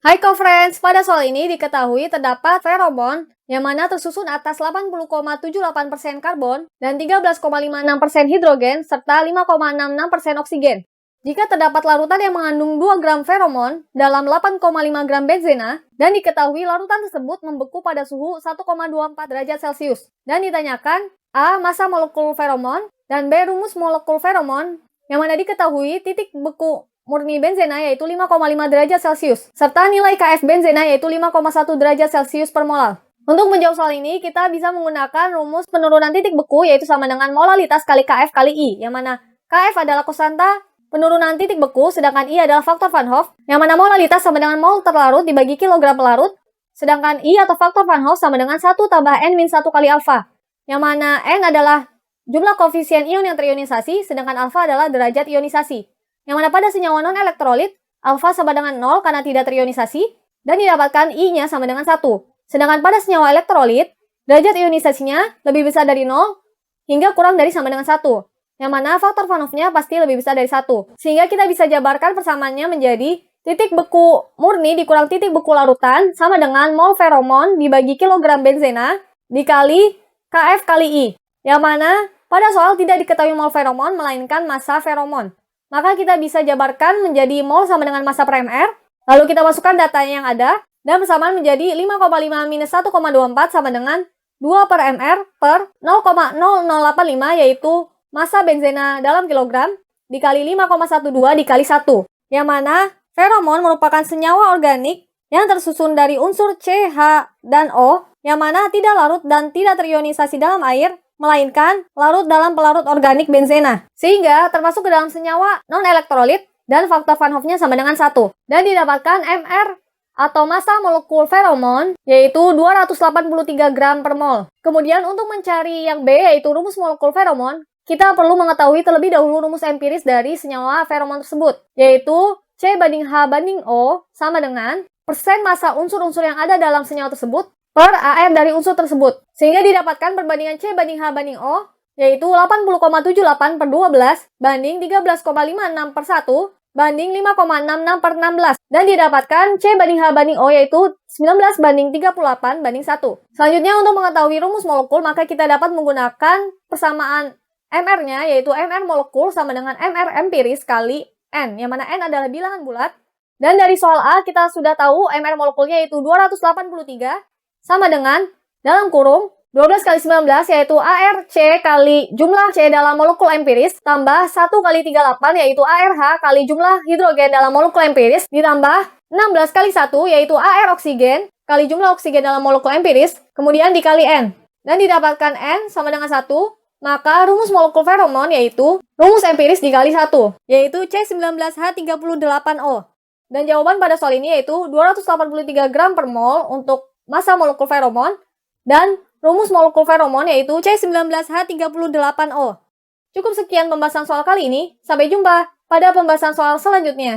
Hai co-friends, pada soal ini diketahui terdapat feromon yang mana tersusun atas 80,78% karbon dan 13,56% hidrogen serta 5,66% oksigen. Jika terdapat larutan yang mengandung 2 gram feromon dalam 8,5 gram benzena dan diketahui larutan tersebut membeku pada suhu 1,24 derajat Celcius dan ditanyakan A. Massa molekul feromon dan B. Rumus molekul feromon yang mana diketahui titik beku murni benzena yaitu 5,5 derajat Celcius, serta nilai Kf benzena yaitu 5,1 derajat Celcius per molar. Untuk menjawab soal ini, kita bisa menggunakan rumus penurunan titik beku yaitu sama dengan molalitas kali Kf kali I, yang mana Kf adalah konstanta penurunan titik beku, sedangkan I adalah faktor Van Hoff, yang mana molalitas sama dengan mol terlarut dibagi kilogram pelarut, sedangkan I atau faktor Van Hoff sama dengan 1 tambah N-1 kali alfa, yang mana N adalah jumlah koefisien ion yang terionisasi, sedangkan alfa adalah derajat ionisasi. Yang mana pada senyawa non-elektrolit, alfa sama dengan 0 karena tidak terionisasi, dan didapatkan I-nya sama dengan 1. Sedangkan pada senyawa elektrolit, derajat ionisasinya lebih besar dari 0 hingga kurang dari sama dengan 1. Yang mana faktor Van Hoff-nya pasti lebih besar dari 1. Sehingga kita bisa jabarkan persamaannya menjadi titik beku murni dikurang titik beku larutan sama dengan mol feromon dibagi kilogram benzena dikali Kf kali I. Yang mana pada soal tidak diketahui mol feromon melainkan massa feromon. Maka kita bisa jabarkan menjadi mol sama dengan massa per mr, lalu kita masukkan datanya yang ada, dan persamaan menjadi 5,5 minus 1,24 sama dengan 2 per mr per 0,0085 yaitu massa benzena dalam kilogram dikali 5,12 dikali 1. Yang mana feromon merupakan senyawa organik yang tersusun dari unsur C, H, dan O, yang mana tidak larut dan tidak terionisasi dalam air, melainkan larut dalam pelarut organik benzena. Sehingga termasuk ke dalam senyawa non-elektrolit dan faktor Van Hoff-nya sama dengan 1. Dan didapatkan Mr atau massa molekul feromon yaitu 283 gram per mol. Kemudian untuk mencari yang B yaitu rumus molekul feromon, kita perlu mengetahui terlebih dahulu rumus empiris dari senyawa feromon tersebut, yaitu C banding H banding O sama dengan persen massa unsur-unsur yang ada dalam senyawa tersebut per AR dari unsur tersebut. Sehingga didapatkan perbandingan C banding H banding O, yaitu 80,78 per 12 banding 13,56 per 1 banding 5,66 per 16. Dan didapatkan C banding H banding O yaitu 19 banding 38 banding 1. Selanjutnya untuk mengetahui rumus molekul, maka kita dapat menggunakan persamaan MR-nya, yaitu MR molekul sama dengan MR empiris kali N, yang mana N adalah bilangan bulat. Dan dari soal A kita sudah tahu MR molekulnya yaitu 283 sama dengan dalam kurung 12 kali 19 yaitu ARC kali jumlah C dalam molekul empiris tambah 1 kali 38 yaitu ARH kali jumlah hidrogen dalam molekul empiris ditambah 16 kali 1 yaitu AR oksigen kali jumlah oksigen dalam molekul empiris kemudian dikali N. Dan didapatkan N sama dengan 1, maka rumus molekul feromon yaitu rumus empiris dikali 1 yaitu C19H38O. Dan jawaban pada soal ini yaitu 283 gram per mol untuk massa molekul feromon, dan rumus molekul feromon yaitu C19H38O. Cukup sekian pembahasan soal kali ini, sampai jumpa pada pembahasan soal selanjutnya.